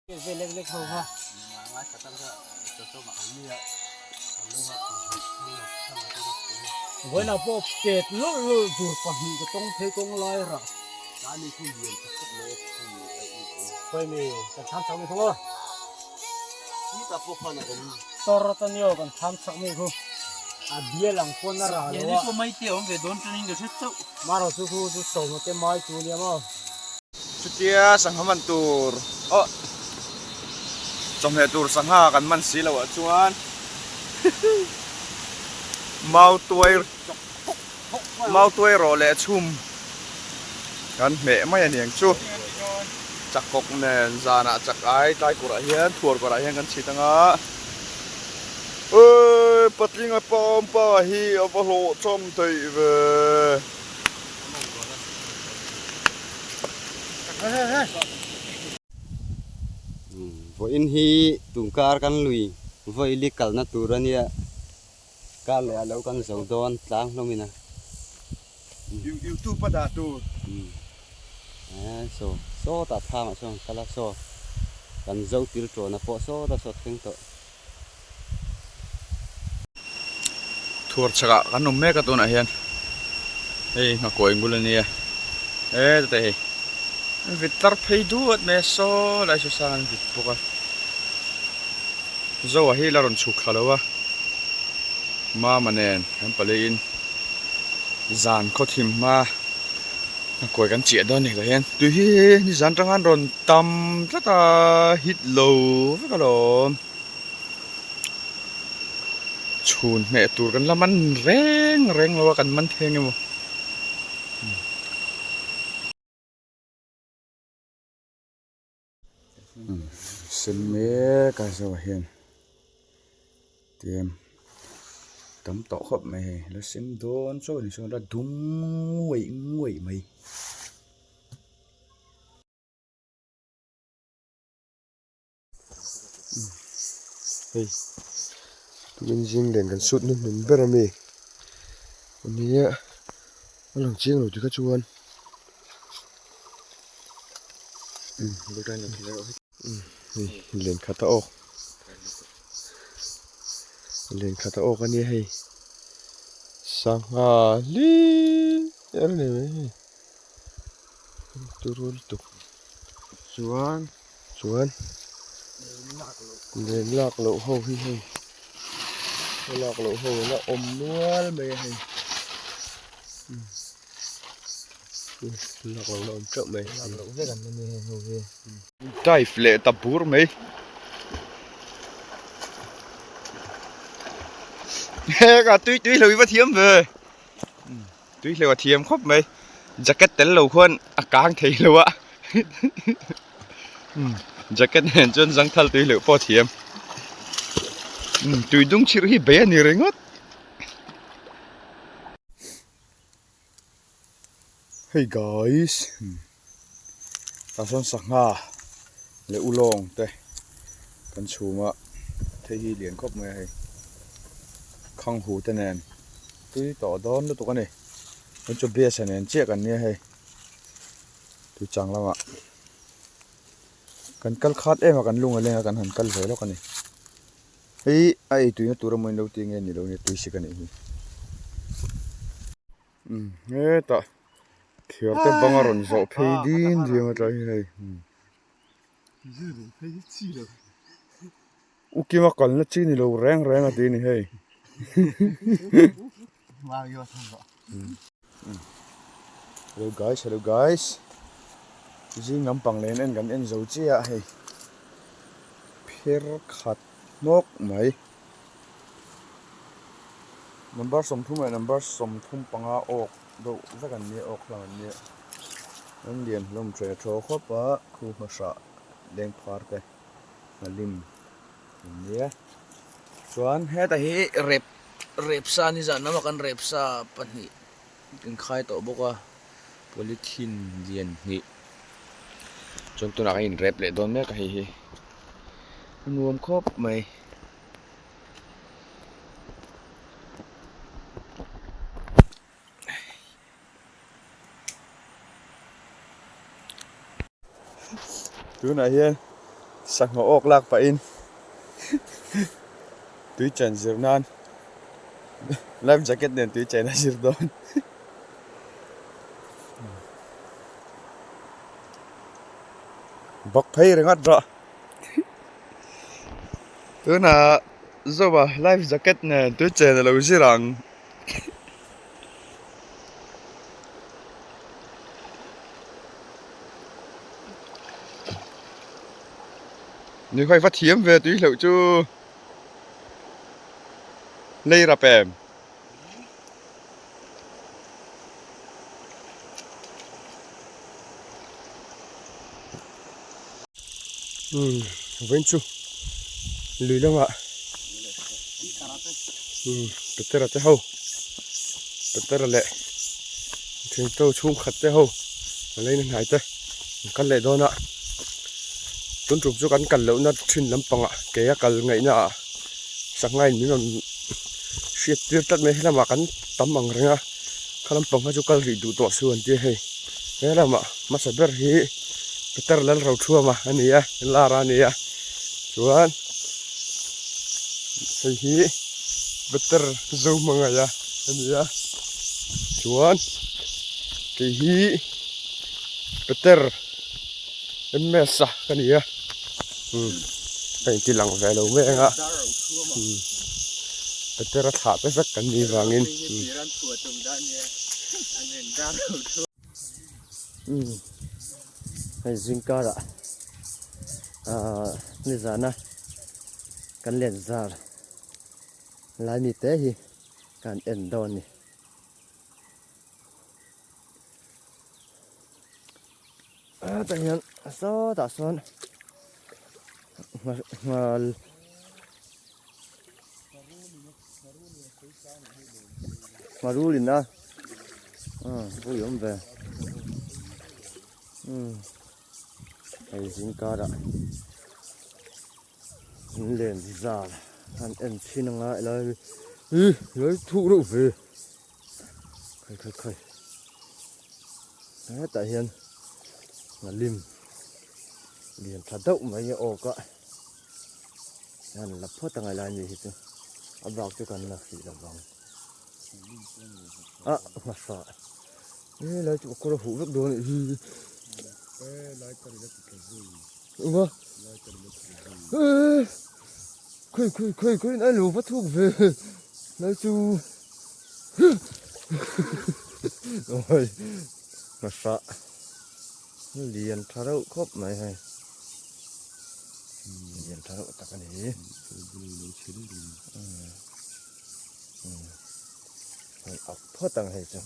เล็กๆเขาค่ะเวลาพวกเป็ดลุดูปะหิก็ต้องเทกงลอยระร้านนี้คุณเรียนกับพวกโลกเคยมีกันทำสักไม่ถูกนี่แต่พวกคนนั้นตอร์ตันโยกันทำสักไม่ถูกอาเดียหลังคนน่ะเราเนี่ยก็ไม่เที่ยวมันก็โดนจนยิ่งก็ชุดสู้มาเราสู้สู้สู้มันจะไม่ตัวเนี่ยมั้งชุดเดียสังหมันตูร์จอมเหตุตูร์สังหากันมันสีแล้วชวนเมาตัวรอเละชุ่มกันแม่ไม่เนียงชูจักกกเนนจานะจักไอ้ใต้กุระเฮียนทัวร์กุระเฮียนกันชิตังอ่ะปัดลิงไอ้ปอมป้าฮีเอาไปโหจอมเตยเว้voi in hi tungkar kan lui voi likal na turania ka le alo kan zo don tlang lomina YouTube pada tu so ta thama so kala so kan zo til tro na po so ta so thing to tour chaga kan numme ka tuna hian ei nga koing bulania te hei vitar pheidu at meso lai so sangan vit poka zo a hi laron chuk khalowa ma manen kan palein zan khothim ma koi kan chia don ni ka hian tu hi ni zan tangan ron tam tata hit low ka lo chun me tur kan laman reng lo kan man theng emo sen me ka zo hian tiam tam to khop mai la sim don so ni so la dum ngoi mai hey tu bin jing den kan sut nun berami ania long jing lo ti ka chuan lu dai na thileนี่เล่นคาตาโอเล่นคาตาโอกันนี่ให้สังหาลีอะไรเนี่ยตัวรู้ตัวชวนเล่นลากโลโหให้ลากโลโหแล้วอมนวลไปให้ลากโลอมเจ้าไหมลากโลเพื่อกันมันนี่โอเคได้เฟลตะบูร์ไหมเฮ้ก็ตุ้ยเลยว่าเทียมเลยตุ้ยเลยว่าเทียมครบไหมแจ็คเก็ตเต็นเราควรอากางทีเลยวะแจ็คเก็ตเห็นจนสังทัลตุ้ยเลยพอเทียมตุ้ยดุงชิริเบียนี่เร่งดHey guys ตาส่วนสักหน้าเลอุลงเต้กันชูมาเที่เหรียญครบไหมให้ข้างหูแต่แนนตุ้ยต่อดอนแล้วตัวกันนี่มันจะเบียร์แนนเจี๊ยกันเนี่ยให้ตุ้ยจังแล้วอ่ะกันกัลคัดมากันลุงอะไรกันหันกัลเลยแล้วกันนี่เฮ้ยไอ้ตุ้ยตัวเราไม่รู้ตีเงี้ยนี่เราเนี่ยตุ้ยสิกันนี่ต่อเที่ยวแต่บังอารมณ์โสเพดินเดียวมาใจให้อุกิมากันแล้วจีนี่เราแรงอ่ะทีนี่ให้มาอยู่ทั้งหมดHello guys จริงน้ำปังเลนกันเอ็นโซเจียให้เพิรขัดนกไหมnumber สมทุ่มnumber สมทุ่มปังอาออกดูสักกันนี้ออกหลังนี้นั่นเรียนลมเทรโชคบว่าครูมาสะเลี้ยงพาร์กมาลิมนี่ส่วนเฮ้แต่เฮ้เร็บซานี่จะน้ำกันเร็บซาปันนี่เป็นใครต่อบอกว่าโพลิทินเรียนนี่จนตัวนักอินเร็บเลยโดนแม่ก็เฮ้รวมครบไหมตัวไหนเฮีย สักหัวอกลากไปอินตุยจันจิรนานไลฟ์แจ็คเก็ตเนี่ยตุยใจน่าจิรดอนบักเพย์เรื่องอะไรตัวน่ะจะว่าไลฟ์แจ็คเก็ตเนี่ยตุยใจน่าเราจิรังนี่ค่อยฟัดเทียมเวตุยเหล่าจูเลยระแปมเว้นจูลุยแล้วอ่ะเป็ดเตอร์เจ้าเป็ดเตอร์เละถึงโตชุ่มขัดเจ้าอะไรนั่นหายเต้กันเละโดนอ่ะจนจุกจุกันกันแล้วนัดชินลำปังอ่ะแกยกันไงน่ะสักไงนี่มันเสียดตัดไม่ให้ละมากันตำมังเรื่องอ่ะข้าลำปังเขาจุกันรีดูตัวส่วนเจ้ให้เนี่ยละมาสับเบอร์ฮีเป็ดเตอร์แล้วเราชั่วมาอันนี้อ่ะลารานี่อ่ะส่วนไอ้ฮีเป็ดเตอร์ซูมังอ่ะอันนี้อ่ะส่วนไอ้ฮีเป็ดเตอร์เอ็มเอสกันนี่อ่ะเป็นที่หลังแวลูแม่งอ่ะเป็ดเตอร์ถาดไปสักกันนี่วางินให้จิงการะนี่จานะกันเล่นซาร์ลายมีเตะฮีการเอ็นดอนนี่แต่ยันโซ่ตัดส่วนมารู้ลินนะผู้ยอมเบไอ้สิงการะเล่นซาร์อันเอ็นชินังอะไรเลยทุกรูปเลยค่อยแต่ยันมาลิมเรียนทัดดุมาเยอะออกก็นั่นลับพ่อตั้งไงล่ะนี่ฮิตอับรักจุกันนะสิลับบังมาสาเนี่ยเราจุกกระหูรักโดนไล่กันเลยกันเลยว่าคุยนั่นหลูพัดทุกเวไล่จูโอ้ยมาสาเรียนทารุครบไหมให้เรียนทารุตะกันนี้เอาพ่อตั้งให้จัง